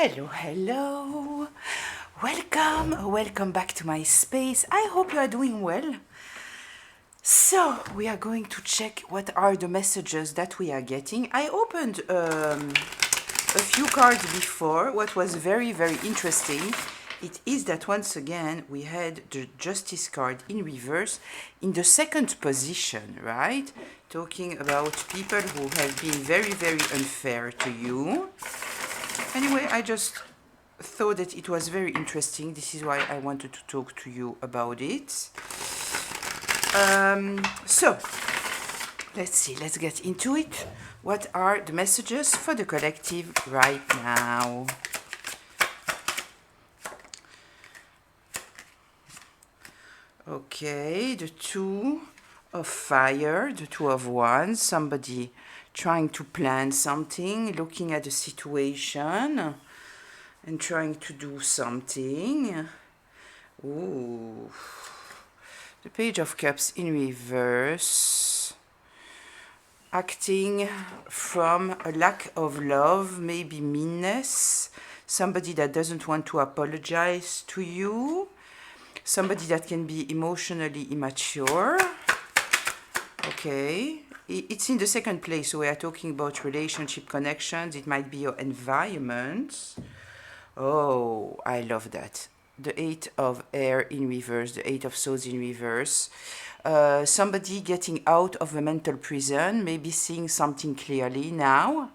Hello, hello. Welcome back to my space. I hope you are doing well. So, we are going to check what are the messages that we are getting. I opened a few cards before. What was very, very interesting, it is that once again we had the Justice card in reverse in the second position, right? Talking about people who have been very, very unfair to you. Anyway, I just thought that it was very interesting. This is why I wanted to talk to you about it. So, let's see, let's get into it. What are the messages for the collective right now? Okay, the Two of Fire, the Two of Wands, somebody trying to plan something, looking at the situation and trying to do something. Ooh. The Page of Cups in reverse. Acting from a lack of love, maybe meanness. Somebody that doesn't want to apologize to you. Somebody that can be emotionally immature. Okay. It's in the second place, so we are talking about relationship connections. It might be your environment. Oh, I love that. The Eight of Air in reverse, the Eight of Swords in reverse. Somebody getting out of a mental prison, maybe seeing something clearly now.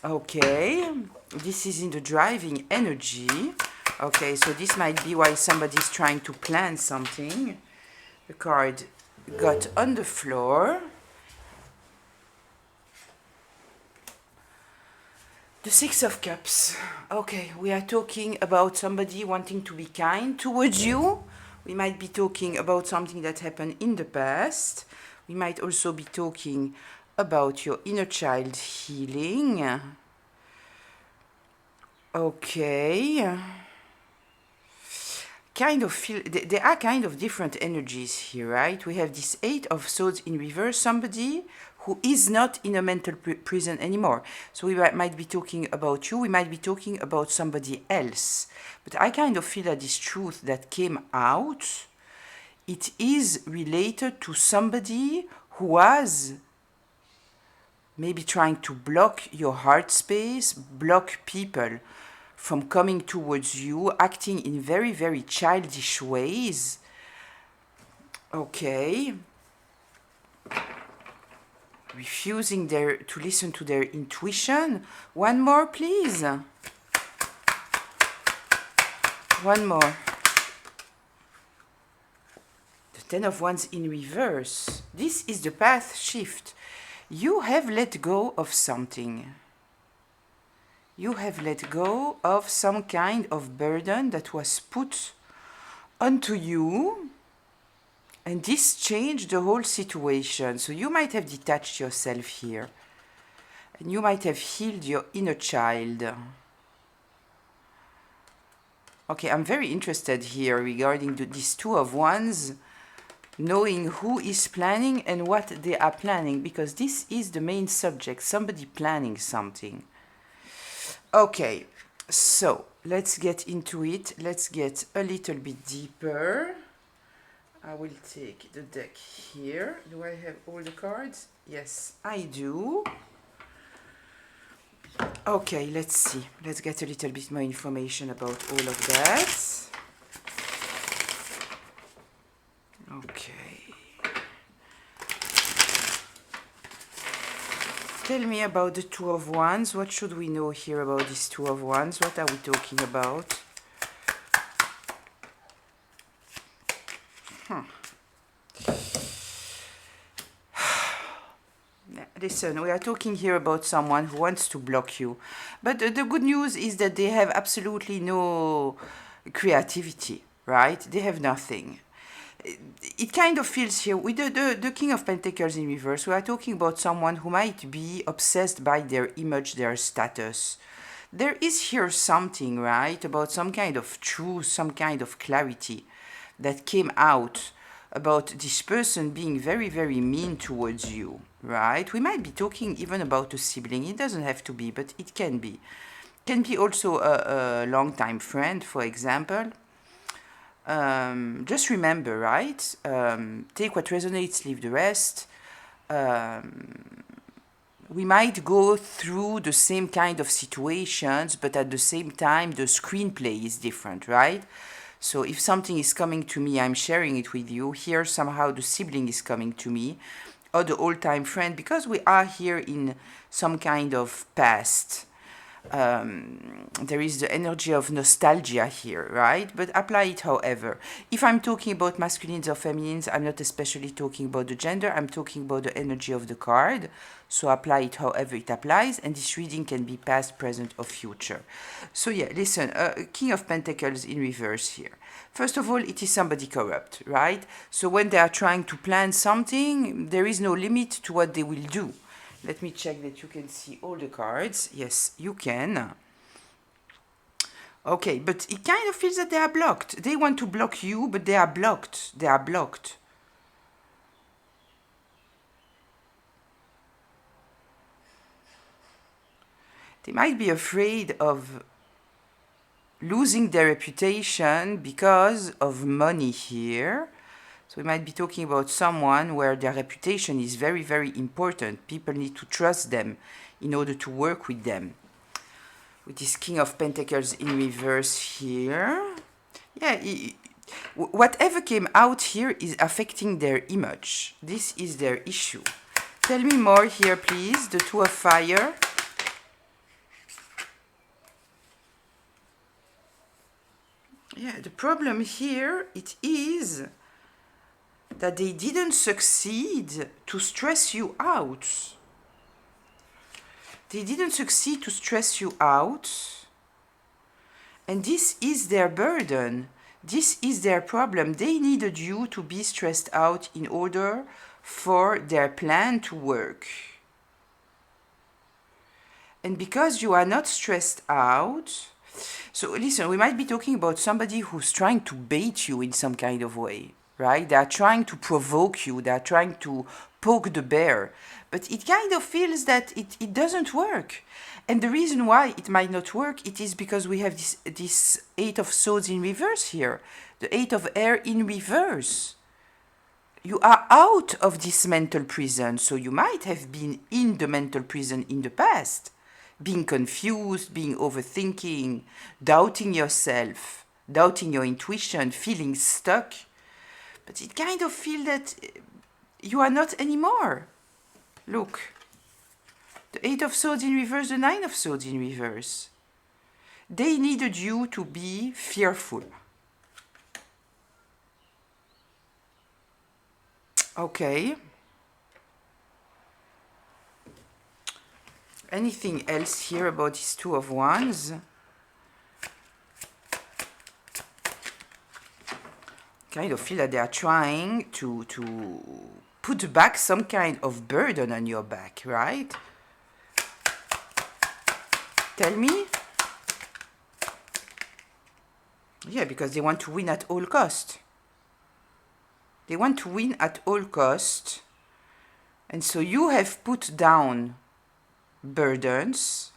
Okay, this is in the driving energy. Okay, so this might be why somebody's trying to plan something. The card got on the floor. The Six of Cups. Okay, we are talking about somebody wanting to be kind towards you. We might be talking about something that happened in the past. We might also be talking about your inner child healing. Okay. Kind of feel there are kind of different energies here, right? We have this Eight of Swords in reverse, somebody who is not in a mental prison anymore. So we might be talking about you, we might be talking about somebody else. But I kind of feel that this truth that came out, it is related to somebody who was maybe trying to block your heart space, block people from coming towards you, acting in very, very childish ways. Okay. Refusing to listen to their intuition. One more, please. One more. The Ten of Wands in reverse. This is the path shift. You have let go of something. You have let go of some kind of burden that was put onto you. And this changed the whole situation. So you might have detached yourself here. And you might have healed your inner child. Okay, I'm very interested here regarding these Two of Wands. Knowing who is planning and what they are planning. Because this is the main subject. Somebody planning something. Okay, so let's get into it. Let's get a little bit deeper. I will take the deck here. Do I have all the cards? Yes, I do. Okay, let's see. Let's get a little bit more information about all of that. Okay. Tell me about the Two of Wands. What should we know here about this Two of Wands? What are we talking about? Listen, we are talking here about someone who wants to block you. But the good news is that they have absolutely no creativity, right? They have nothing. It kind of feels here, with the King of Pentacles in reverse, we are talking about someone who might be obsessed by their image, their status. There is here something, right, about some kind of truth, some kind of clarity that came out about this person being very, very mean towards you, right? We might be talking even about a sibling. It doesn't have to be, but it can be. Can be also a long-time friend, for example. Just remember, right? Take what resonates, leave the rest. We might go through the same kind of situations, but at the same time, the screenplay is different, right? So if something is coming to me, I'm sharing it with you. Here, somehow the sibling is coming to me, or the old-time friend, because we are here in some kind of past. There is the energy of nostalgia here, right? But apply it however. If I'm talking about masculines or feminines, I'm not especially talking about the gender, I'm talking about the energy of the card. So apply it however it applies, and this reading can be past, present, or future. So yeah, listen, King of Pentacles in reverse here. First of all, it is somebody corrupt, right? So when they are trying to plan something, there is no limit to what they will do. Let me check that you can see all the cards. Yes, you can. Okay, but it kind of feels that they are blocked. They want to block you, but they are blocked. They are blocked. They might be afraid of losing their reputation because of money here. So we might be talking about someone where their reputation is very, very important. People need to trust them in order to work with them. With this King of Pentacles in reverse here. Yeah, whatever came out here is affecting their image. This is their issue. Tell me more here, please. The Two of Fire. Yeah, the problem here, it is that they didn't succeed to stress you out. They didn't succeed to stress you out. And this is their burden. This is their problem. They needed you to be stressed out in order for their plan to work. And because you are not stressed out, so listen, we might be talking about somebody who's trying to bait you in some kind of way, right? They are trying to provoke you. They are trying to poke the bear. But it kind of feels that it doesn't work. And the reason why it might not work, it is because we have this Eight of Swords in reverse here. The Eight of Air in reverse. You are out of this mental prison. So you might have been in the mental prison in the past. Being confused, being overthinking, doubting yourself, doubting your intuition, feeling stuck. But it kind of feels that you are not anymore. Look. The Eight of Swords in reverse, the Nine of Swords in reverse. They needed you to be fearful. Okay. Anything else here about these Two of Wands? Kind of feel that they are trying to put back some kind of burden on your back, right? Tell me. Yeah, because they want to win at all cost. They want to win at all cost. And so you have put down burdens.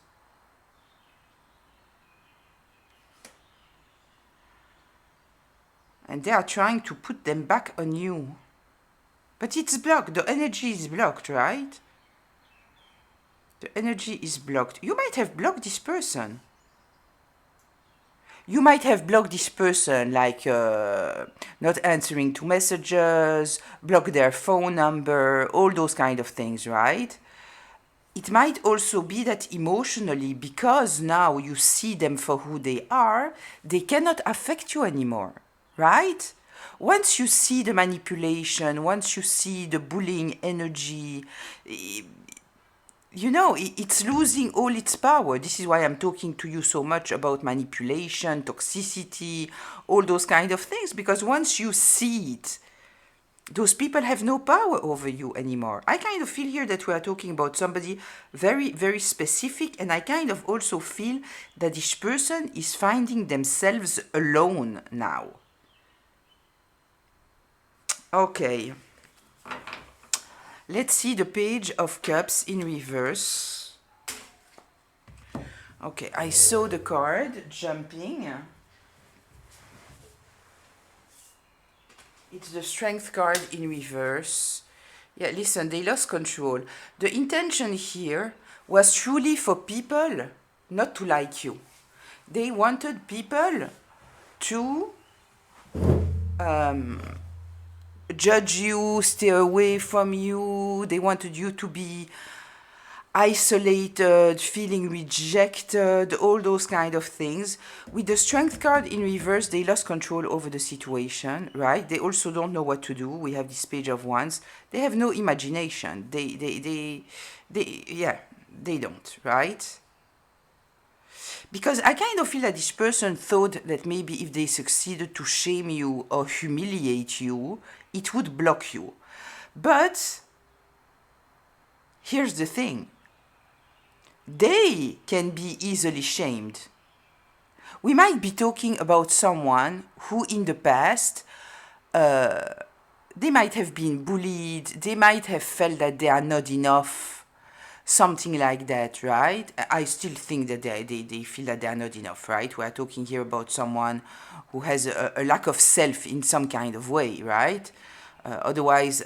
And they are trying to put them back on you. But it's blocked. The energy is blocked, right? The energy is blocked. You might have blocked this person. You might have blocked this person, like not answering to messages, block their phone number, all those kind of things, right? It might also be that emotionally, because now you see them for who they are, they cannot affect you anymore, right? Once you see the manipulation, once you see the bullying energy, you know, it's losing all its power. This is why I'm talking to you so much about manipulation, toxicity, all those kind of things, because once you see it, those people have no power over you anymore. I kind of feel here that we are talking about somebody very, very specific, and I kind of also feel that this person is finding themselves alone now. Okay. Let's see the Page of Cups in reverse. Okay, I saw the card jumping. It's the Strength card in reverse. Yeah, listen, they lost control. The intention here was truly for people not to like you. They wanted people to judge you, stay away from you. They wanted you to be isolated, feeling rejected, all those kind of things. With the Strength card in reverse, they lost control over the situation, right? They also don't know what to do. We have this Page of Wands. They have no imagination. Yeah, they don't, right? Because I kind of feel that this person thought that maybe if they succeeded to shame you or humiliate you, it would block you. But here's the thing. They can be easily shamed. We might be talking about someone who in the past, they might have been bullied, they might have felt that they are not enough, something like that, right? I still think that they feel that they are not enough, right? We are talking here about someone who has a lack of self in some kind of way, right? Otherwise,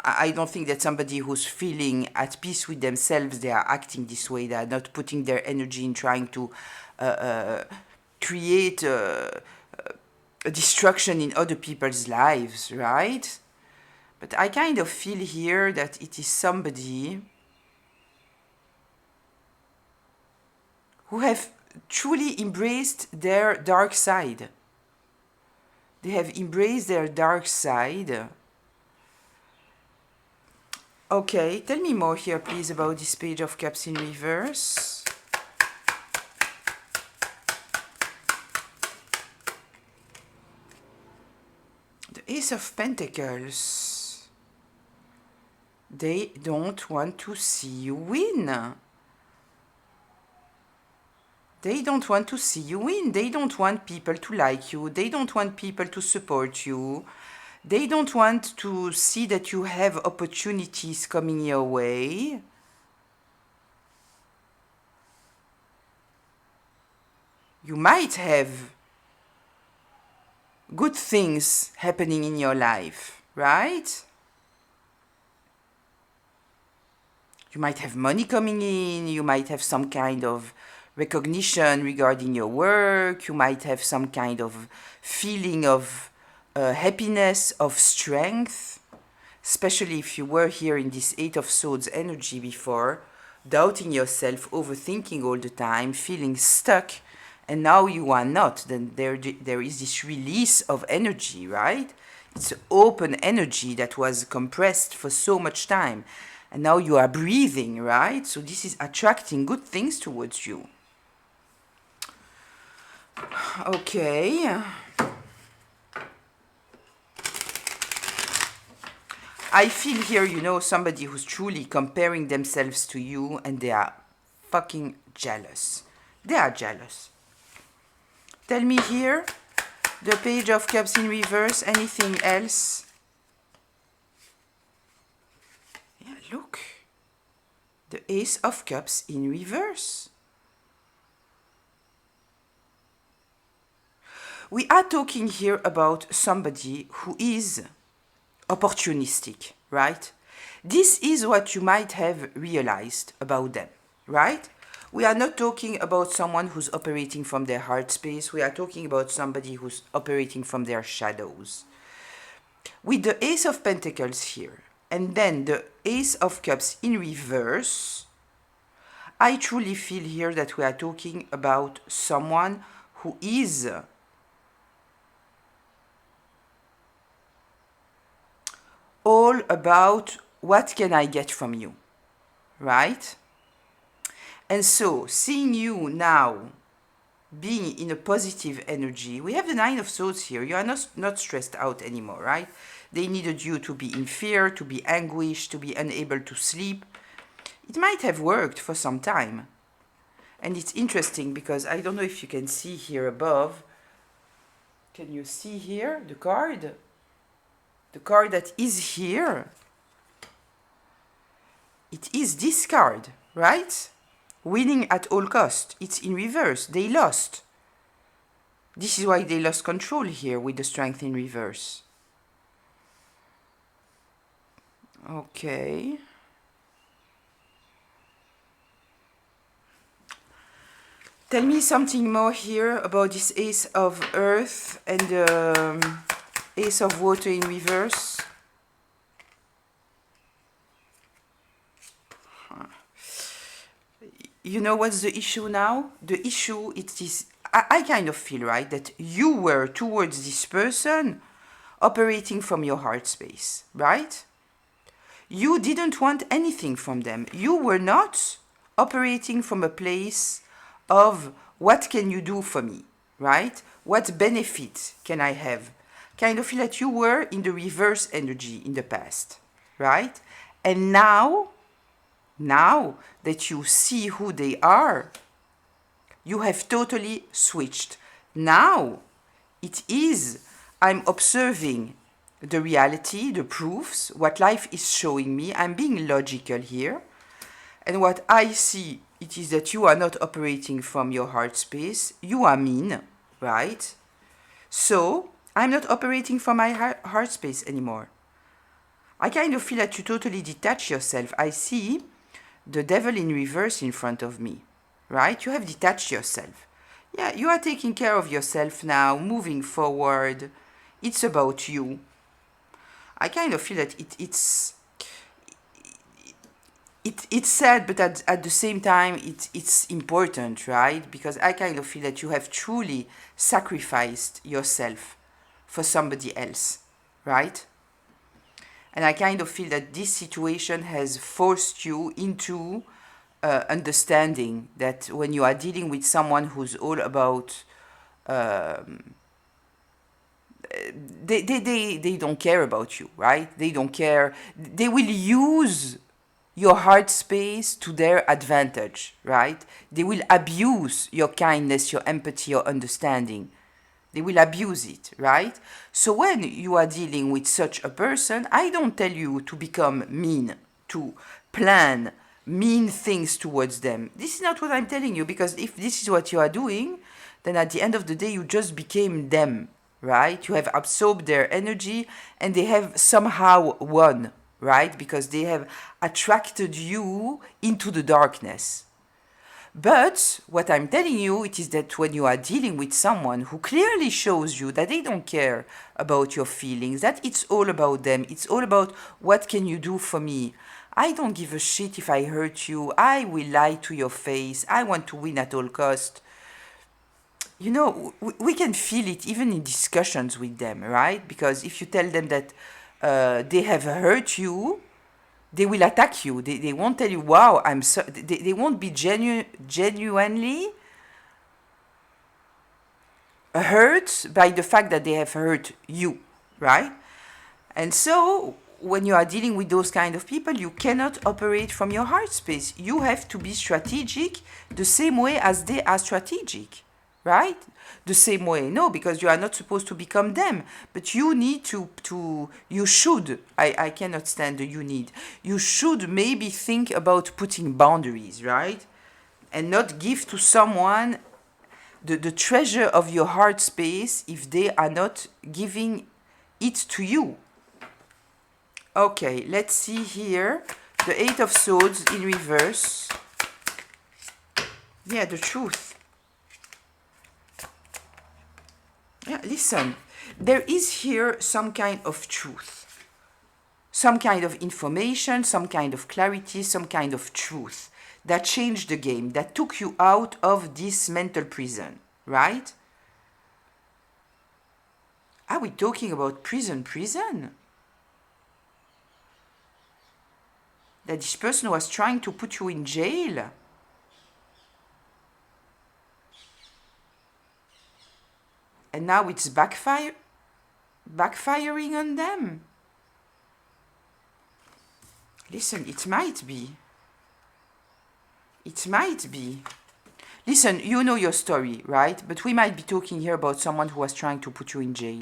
I don't think that somebody who's feeling at peace with themselves, they are acting this way, they are not putting their energy in trying to create a destruction in other people's lives, right? But I kind of feel here that it is somebody who have truly embraced their dark side. They have embraced their dark side. Okay, tell me more here, please, about this Page of Cups in reverse. The Ace of Pentacles. They don't want to see you win. They don't want to see you win. They don't want people to like you. They don't want people to support you. They don't want to see that you have opportunities coming your way. You might have good things happening in your life, right? You might have money coming in. You might have some kind of recognition regarding your work. You might have some kind of feeling of happiness, of strength, especially if you were here in this Eight of Swords energy before, doubting yourself, overthinking all the time, feeling stuck, and now you are not. Then there is this release of energy, right? It's open energy that was compressed for so much time, and now you are breathing, right? So this is attracting good things towards you. Okay. I feel here, you know, somebody who's truly comparing themselves to you and they are fucking jealous. They are jealous. Tell me here, the Page of Cups in reverse, anything else? Yeah, look. The Ace of Cups in reverse. We are talking here about somebody who is opportunistic, right? This is what you might have realized about them, right? We are not talking about someone who's operating from their heart space. We are talking about somebody who's operating from their shadows. With the Ace of Pentacles here, and then the Ace of Cups in reverse, I truly feel here that we are talking about someone who is all about what can I get from you, right? And so, seeing you now being in a positive energy, we have the Nine of Swords here. You are not stressed out anymore, right? They needed you to be in fear, to be anguished, to be unable to sleep. It might have worked for some time. And it's interesting because I don't know if you can see here above. Can you see here the card? The card that is here, it is this card, right? winning at all cost. It's in reverse. They lost. This is why they lost control here with the strength in reverse. Okay. Tell me something more here about this Ace of Earth and the Ace of Water in reverse. You know what's the issue now? The issue it is, I kind of feel, right, that you were towards this person operating from your heart space, right? You didn't want anything from them. You were not operating from a place of what can you do for me, right? What benefit can I have? Kind of feel that you were in the reverse energy in the past, right? And now that you see who they are, you have totally switched. Now it is, I'm observing the reality, the proofs, what life is showing me. I'm being logical here. And what I see, it is that you are not operating from your heart space. You are mean, right? So I'm not operating from my heart space anymore. I kind of feel that you totally detach yourself. I see the devil in reverse in front of me, right? You have detached yourself. Yeah, you are taking care of yourself now, moving forward. It's about you. I kind of feel that it's sad, but at the same time, it's important, right? Because I kind of feel that you have truly sacrificed yourself for somebody else, right? And I kind of feel that this situation has forced you into understanding that when you are dealing with someone who's all about they don't care about you, right? They don't care. They will use your heart space to their advantage, right? They will abuse your kindness, your empathy, your understanding. They will abuse it, right? So when you are dealing with such a person, I don't tell you to become mean, to plan mean things towards them. This is not what I'm telling you, because if this is what you are doing, then at the end of the day, you just became them, right? You have absorbed their energy and they have somehow won, right? Because they have attracted you into the darkness. But what I'm telling you, it is that when you are dealing with someone who clearly shows you that they don't care about your feelings, that it's all about them, it's all about what can you do for me. I don't give a shit if I hurt you. I will lie to your face. I want to win at all cost. You know, we can feel it even in discussions with them, right? Because if you tell them that they have hurt you, they will attack you. They won't tell you, wow, I'm so... They won't be genuinely hurt by the fact that they have hurt you, right? And so when you are dealing with those kind of people, you cannot operate from your heart space. You have to be strategic the same way as they are strategic, right? The same way. No, because you are not supposed to become them. But you need you should, I cannot stand the you need. You should maybe think about putting boundaries, right? And not give to someone the treasure of your heart space if they are not giving it to you. Okay, let's see here. The Eight of Swords in reverse. Yeah, the truth. Yeah, listen. There is here some kind of truth. Some kind of information, some kind of clarity, some kind of truth that changed the game, that took you out of this mental prison, right? Are we talking about prison? That this person was trying to put you in jail? And now it's backfiring on them. Listen, it might be. Listen, you know your story, right? But we might be talking here about someone who was trying to put you in jail.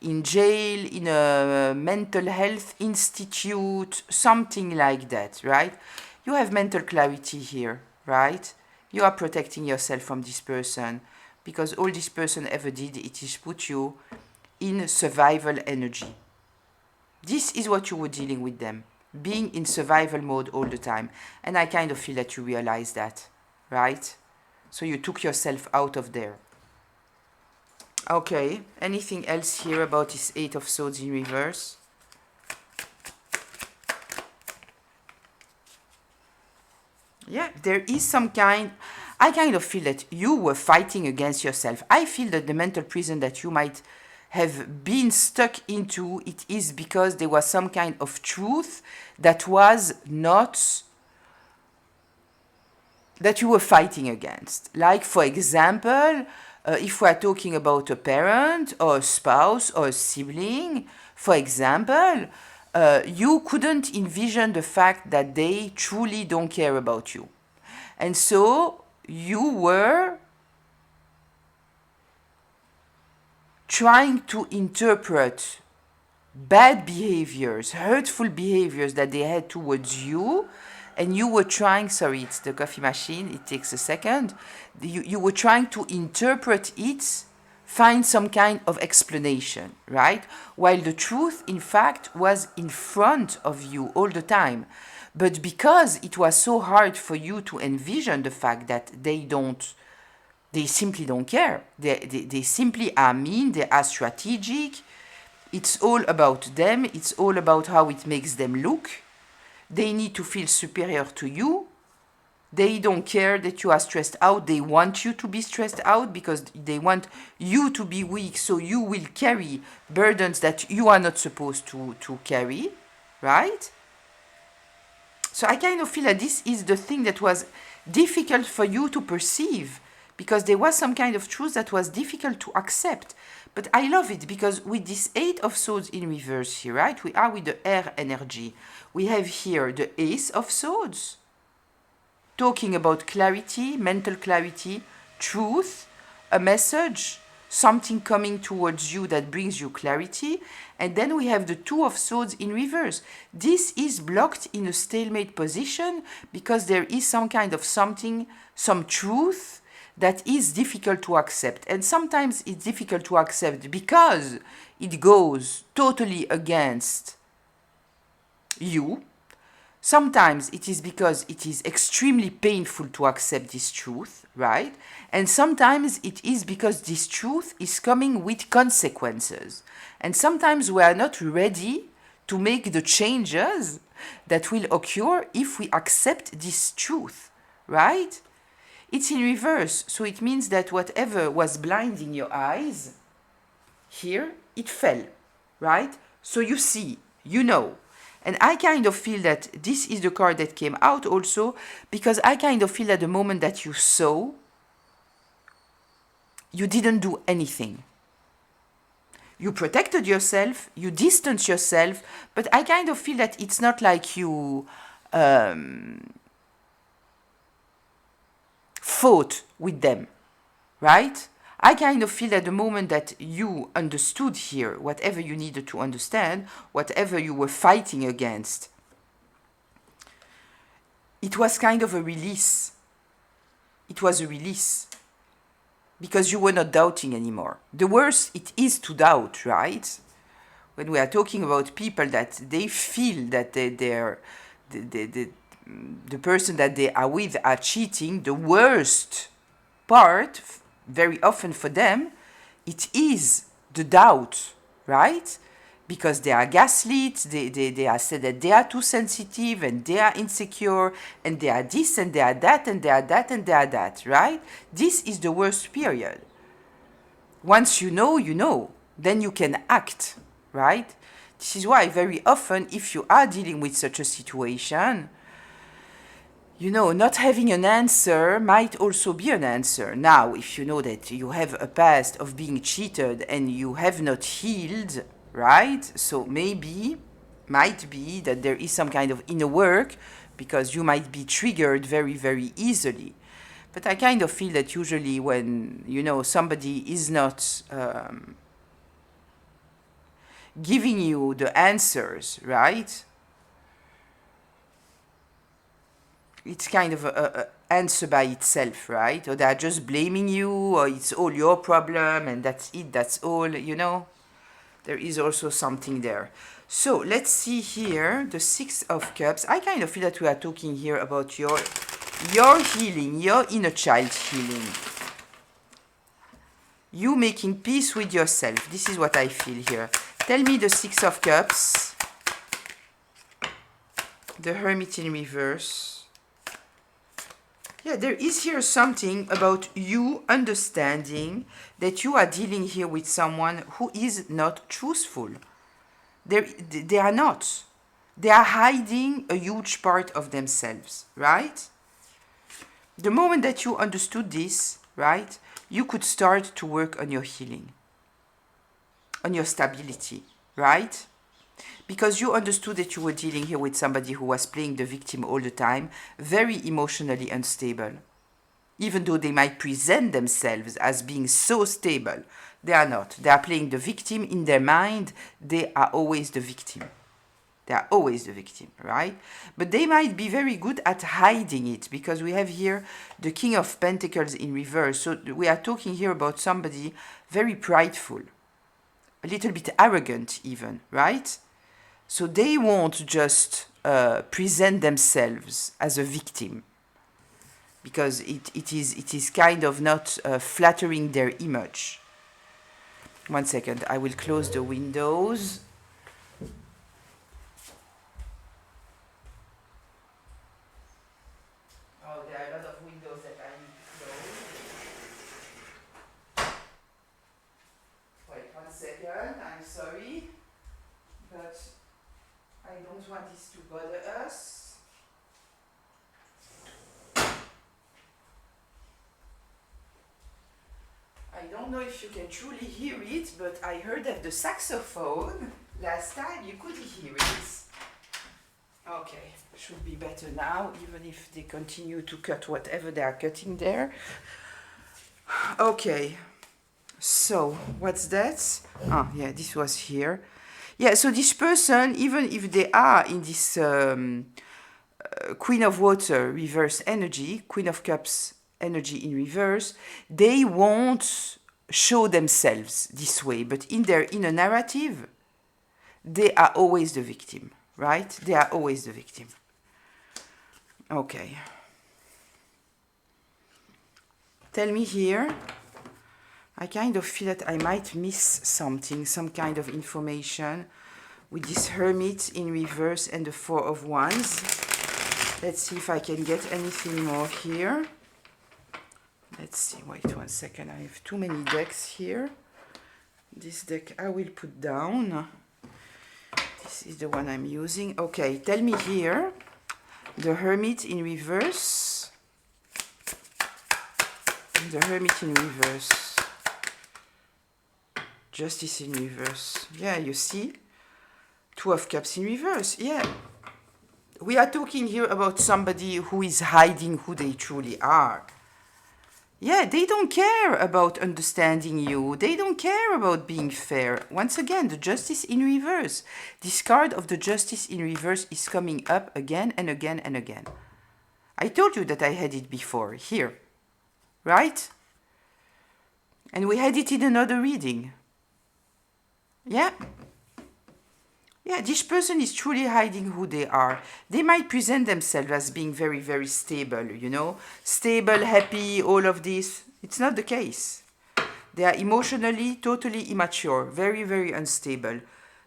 In a mental health institute, something like that, right? You have mental clarity here, right? You are protecting yourself from this person because all this person ever did, it is put you in survival energy. This is what you were dealing with them, being in survival mode all the time. And I kind of feel that you realize that, right? So you took yourself out of there. Okay, anything else here about this Eight of Swords in reverse? Yeah, there is some kind... I kind of feel that you were fighting against yourself. I feel that the mental prison that you might have been stuck into, it is because there was some kind of truth that was not... that you were fighting against. Like, for example, if we are talking about a parent or a spouse or a sibling, for example, you couldn't envision the fact that they truly don't care about you. And so you were trying to interpret bad behaviors, hurtful behaviors that they had towards you, and you were trying, sorry, it's the coffee machine, it takes a second, you were trying to interpret it, find some kind of explanation, right? While the truth, in fact, was in front of you all the time. But because it was so hard for you to envision the fact that they simply don't care. They simply are mean, they are strategic. It's all about them. It's all about how it makes them look. They need to feel superior to you. They don't care that you are stressed out. They want you to be stressed out because they want you to be weak, so you will carry burdens that you are not supposed to carry, right? So I kind of feel that this is the thing that was difficult for you to perceive because there was some kind of truth that was difficult to accept. But I love it because with this Eight of Swords in reverse here, right? We are with the air energy. We have here the Ace of Swords, talking about clarity, mental clarity, truth, a message, something coming towards you that brings you clarity. And then we have the Two of Swords in reverse. This is blocked in a stalemate position because there is some kind of something, some truth that is difficult to accept. And sometimes it's difficult to accept because it goes totally against you. Sometimes it is because it is extremely painful to accept this truth, right? And sometimes it is because this truth is coming with consequences. And sometimes we are not ready to make the changes that will occur if we accept this truth, right? It's in reverse, so it means that whatever was blinding your eyes, here, it fell, right? So you see, you know. And I kind of feel that this is the card that came out also, because I kind of feel at the moment that you saw, you didn't do anything. You protected yourself, you distanced yourself, but I kind of feel that it's not like you fought with them, right? I kind of feel at the moment that you understood here whatever you needed to understand, whatever you were fighting against. It was kind of a release. It was a release. Because you were not doubting anymore. The worst it is to doubt, right? When we are talking about people that they feel that the person that they are with are cheating, the worst part, very often for them, it is the doubt, right? Because they are gaslit, they are said that they are too sensitive and they are insecure and they are this and they are that and they are that and they are that, right? This is the worst period. Once you know, then you can act, right? This is why very often if you are dealing with such a situation, not having an answer might also be an answer. Now, if you know that you have a past of being cheated and you have not healed, right? So might be that there is some kind of inner work because you might be triggered very, very easily. But I kind of feel that usually when, somebody is not giving you the answers, right? it's kind of a answer by itself, right? Or they're just blaming you, or it's all your problem, and that's it, that's all, you know? There is also something there. So let's see here, the Six of Cups. I kind of feel that we are talking here about your healing, your inner child healing. You making peace with yourself. This is what I feel here. Tell me the Six of Cups. The Hermit in reverse. Yeah, there is here something about you understanding that you are dealing here with someone who is not truthful. They are not. They are hiding a huge part of themselves, right? The moment that you understood this, right, you could start to work on your healing, on your stability, right? Because you understood that you were dealing here with somebody who was playing the victim all the time, very emotionally unstable. Even though they might present themselves as being so stable, they are not. They are playing the victim in their mind. They are always the victim. They are always the victim, right? But they might be very good at hiding it, because we have here the King of Pentacles in reverse. So we are talking here about somebody very prideful, a little bit arrogant even, right? So they won't just present themselves as a victim, because it is kind of not flattering their image. 1 second, I will close the windows. Oh, there are a lot of windows that I need to close. Wait 1 second, I'm sorry, but I don't want this to bother us. I don't know if you can truly hear it, but I heard that the saxophone, last time you could hear it. Okay, should be better now, even if they continue to cut whatever they are cutting there. Okay, so what's that? Ah, yeah, this was here. Yeah, so this person, even if they are in this Queen of Water reverse energy, Queen of Cups energy in reverse, they won't show themselves this way, but in their inner narrative, they are always the victim, right? They are always the victim. Okay. Tell me here. I kind of feel that I might miss something, some kind of information with this Hermit in reverse and the Four of Wands. Let's see if I can get anything more here. Let's see, wait 1 second, I have too many decks here. This deck I will put down. This is the one I'm using. Okay, tell me here, the Hermit in reverse. The Hermit in reverse. Justice in reverse. Yeah, you see? Two of Cups in reverse. Yeah. We are talking here about somebody who is hiding who they truly are. Yeah, they don't care about understanding you. They don't care about being fair. Once again, the Justice in reverse. This card of the Justice in reverse is coming up again and again and again. I told you that I had it before, here. Right? And we had it in another reading. Yeah? Yeah, this person is truly hiding who they are. They might present themselves as being very, very stable, you know? Stable, happy, all of this. It's not the case. They are emotionally totally immature, very, very unstable.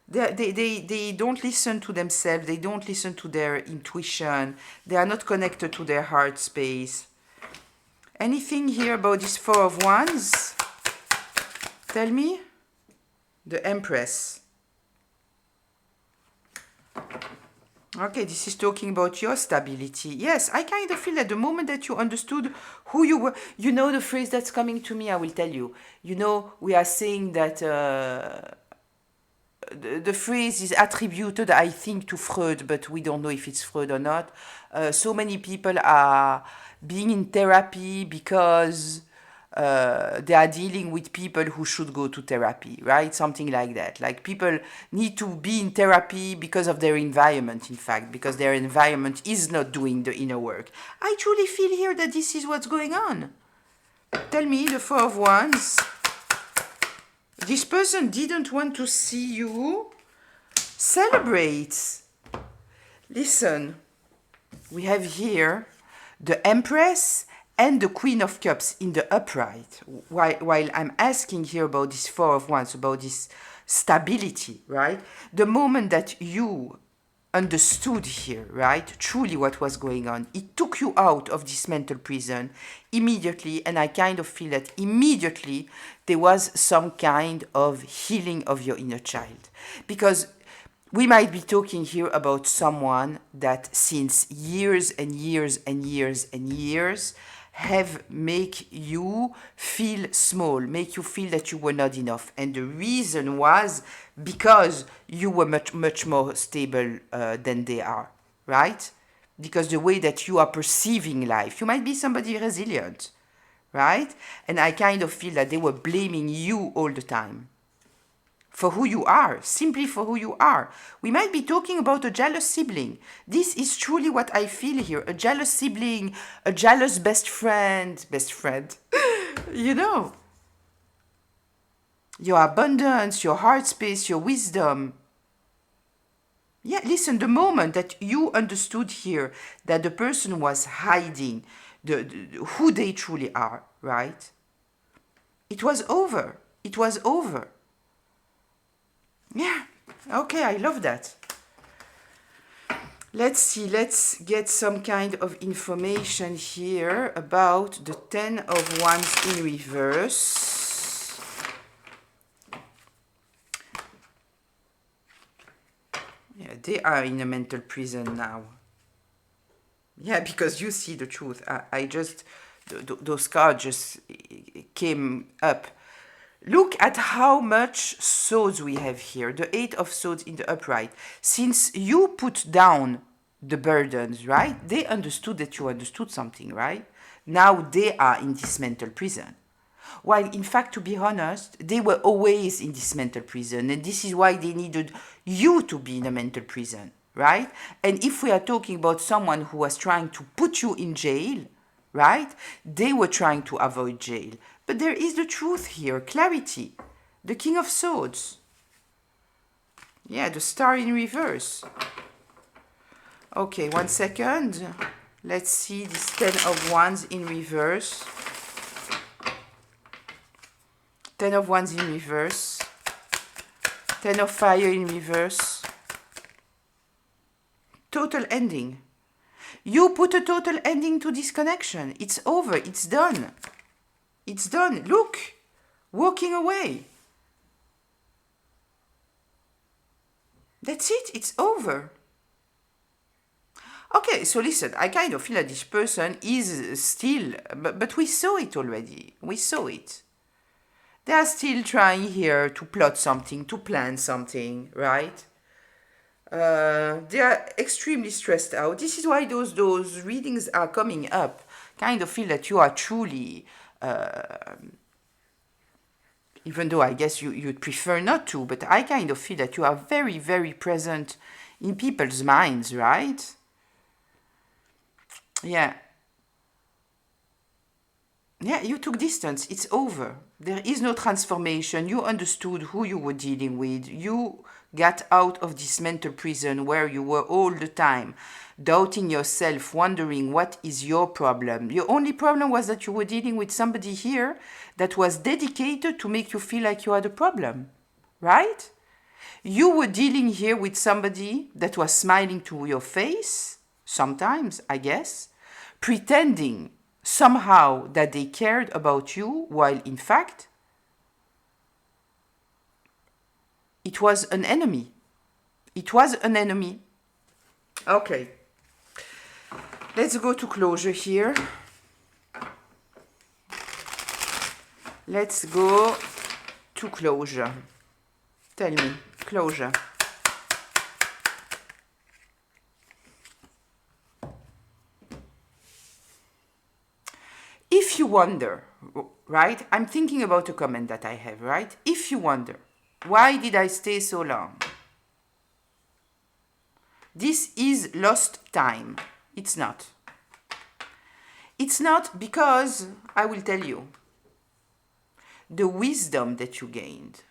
They don't listen to themselves. They don't listen to their intuition. They are not connected to their heart space. Anything here about this Four of Wands? Tell me. The Empress. Okay, this is talking about your stability. Yes, I kind of feel that the moment that you understood who you were, you know the phrase that's coming to me, I will tell you. You know, we are saying that the phrase is attributed, I think, to Freud, but we don't know if it's Freud or not. So many people are being in therapy because they are dealing with people who should go to therapy, right? Something like that. Like people need to be in therapy because of their environment, in fact, because their environment is not doing the inner work. I truly feel here that this is what's going on. Tell me, the Four of Wands. This person didn't want to see you celebrate. Listen, we have here the Empress and the Queen of Cups in the upright. While I'm asking here about this Four of Wands, about this stability, right? The moment that you understood here, right, truly what was going on, it took you out of this mental prison immediately, and I kind of feel that immediately there was some kind of healing of your inner child. Because we might be talking here about someone that since years and years and years and years have make you feel small, make you feel that you were not enough. And the reason was because you were much more stable than they are, right? Because the way that you are perceiving life, you might be somebody resilient, right? And I kind of feel that they were blaming you all the time for who you are, simply for who you are. We might be talking about a jealous sibling. This is truly what I feel here. A jealous sibling, a jealous best friend, you know. Your abundance, your heart space, your wisdom. Yeah, listen, the moment that you understood here that the person was hiding who they truly are, right? It was over. It was over. Yeah, okay, I love that. Let's see, let's get some kind of information here about the Ten of Wands in reverse. Yeah, they are in a mental prison now. Yeah, because you see the truth. I just, those cards just came up. Look at how much swords we have here. The Eight of Swords in the upright. Since you put down the burdens, right? They understood that you understood something, right? Now they are in this mental prison. While in fact, to be honest, they were always in this mental prison. And this is why they needed you to be in a mental prison, right? And if we are talking about someone who was trying to put you in jail, right? They were trying to avoid jail. But there is the truth here, clarity. The King of Swords. Yeah, the Star in reverse. Okay, 1 second. Let's see this Ten of Wands in reverse. Ten of Wands in reverse. Ten of Fire in reverse. Total ending. You put a total ending to this connection. It's over. It's done. It's done. Look, walking away. That's it. It's over. Okay, so listen, I kind of feel that this person is still, but we saw it already. We saw it. They are still trying here to plot something, to plan something, right? They are extremely stressed out. This is why those readings are coming up. Kind of feel that you are truly... even though I guess you'd prefer not to, but I kind of feel that you are very, very present in people's minds, right? Yeah. Yeah, you took distance. It's over. There is no transformation. You understood who you were dealing with. You got out of this mental prison where you were all the time doubting yourself, wondering what is your problem. Your only problem was that you were dealing with somebody here that was dedicated to make you feel like you are the problem, right? You were dealing here with somebody that was smiling to your face, sometimes, I guess, pretending somehow that they cared about you, while in fact, it was an enemy. It was an enemy. Okay. Let's go to closure here. Let's go to closure. Tell me, closure. If you wonder, right? I'm thinking about a comment that I have, right? If you wonder, why did I stay so long? This is lost time. It's not. It's not because, I will tell you, the wisdom that you gained,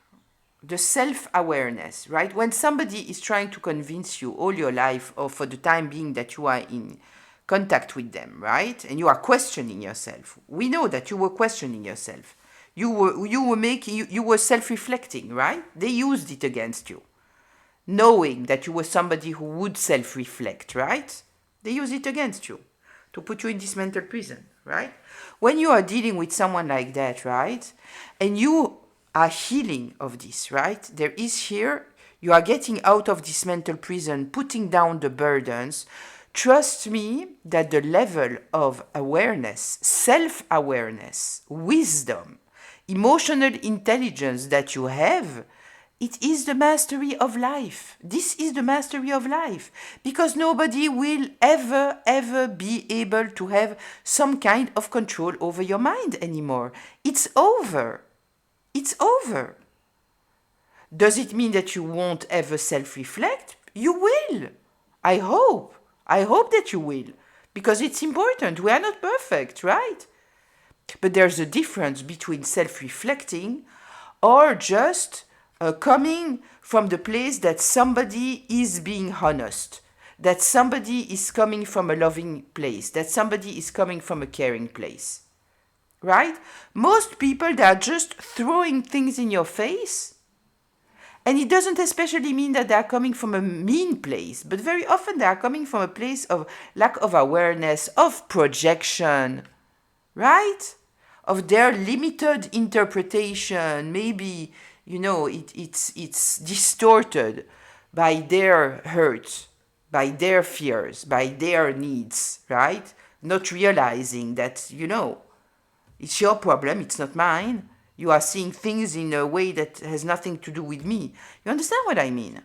the self-awareness, right? When somebody is trying to convince you all your life, or for the time being that you are in contact with them, right? And you are questioning yourself. We know that you were questioning yourself. You were self-reflecting, right? They used it against you, knowing that you were somebody who would self-reflect, right? They use it against you to put you in this mental prison, right? When you are dealing with someone like that, right, and you are healing of this, right, there is here, you are getting out of this mental prison, putting down the burdens. Trust me that the level of awareness, self-awareness, wisdom, emotional intelligence that you have, it is the mastery of life. This is the mastery of life. Because nobody will ever be able to have some kind of control over your mind anymore. It's over. It's over. Does it mean that you won't ever self-reflect? You will. I hope. I hope that you will. Because it's important. We are not perfect, right? But there's a difference between self-reflecting or just coming from the place that somebody is being honest, that somebody is coming from a loving place, that somebody is coming from a caring place, right? Most people, they are just throwing things in your face, and it doesn't especially mean that they are coming from a mean place, but very often they are coming from a place of lack of awareness, of projection, right? Of their limited interpretation. Maybe, it's distorted by their hurt, by their fears, by their needs, right? Not realizing that, it's your problem, it's not mine. You are seeing things in a way that has nothing to do with me. You understand what I mean?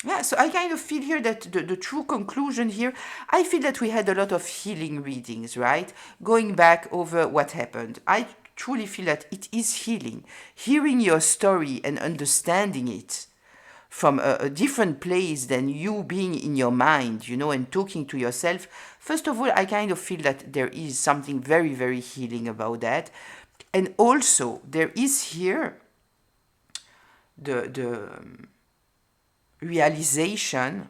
Yeah, so I kind of feel here that the true conclusion here, I feel that we had a lot of healing readings, right? Going back over what happened. I truly feel that it is healing. Hearing your story and understanding it from a different place than you being in your mind, and talking to yourself. First of all, I kind of feel that there is something very, very healing about that. And also, there is here the realization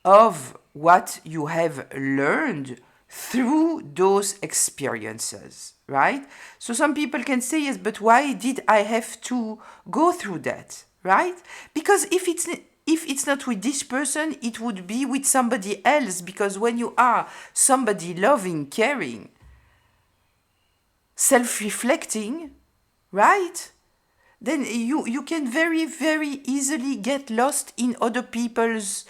of what you have learned through those experiences, right? So some people can say, yes, but why did I have to go through that, right? Because if it's not with this person, it would be with somebody else. Because when you are somebody loving, caring, self-reflecting, right? Then you can very, very easily get lost in other people's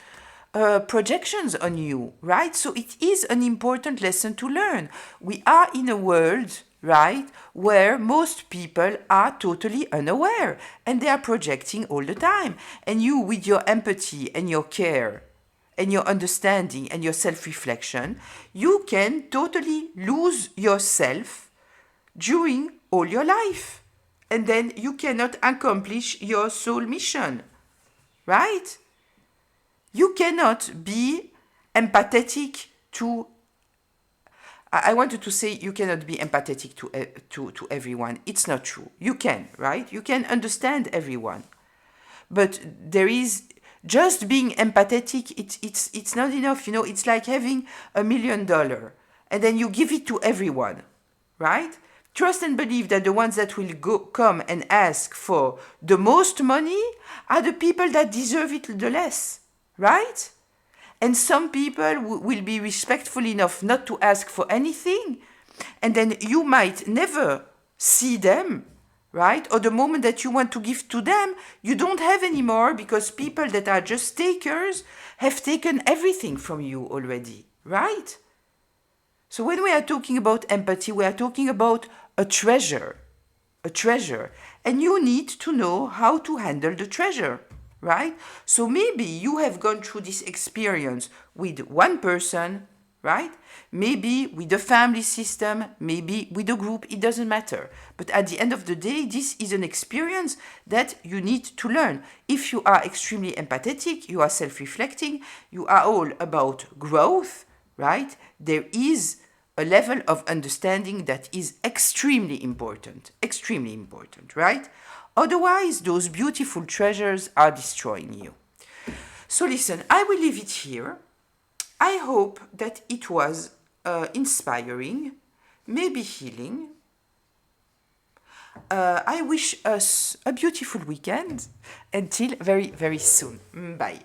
projections on you, right? So it is an important lesson to learn. We are in a world, right, where most people are totally unaware and they are projecting all the time. And you, with your empathy and your care and your understanding and your self-reflection, you can totally lose yourself during all your life. And then you cannot accomplish your soul mission, right? You cannot be empathetic to... I wanted to say you cannot be empathetic to everyone. It's not true. You can, right? You can understand everyone. But there is... Just being empathetic, it's not enough. It's like having $1 million and then you give it to everyone, right? Trust and believe that the ones that will come and ask for the most money are the people that deserve it the less, right? And some people will be respectful enough not to ask for anything, and then you might never see them, right? Or the moment that you want to give to them, you don't have anymore because people that are just takers have taken everything from you already, right? So when we are talking about empathy, we are talking about a treasure, and you need to know how to handle the treasure, right? So maybe you have gone through this experience with one person, right? Maybe with the family system, maybe with a group, it doesn't matter. But at the end of the day, this is an experience that you need to learn. If you are extremely empathetic, you are self-reflecting, you are all about growth, right? There is a level of understanding that is extremely important, right? Otherwise, those beautiful treasures are destroying you. So listen, I will leave it here. I hope that it was inspiring, maybe healing. I wish us a beautiful weekend. Until very, very soon. Bye.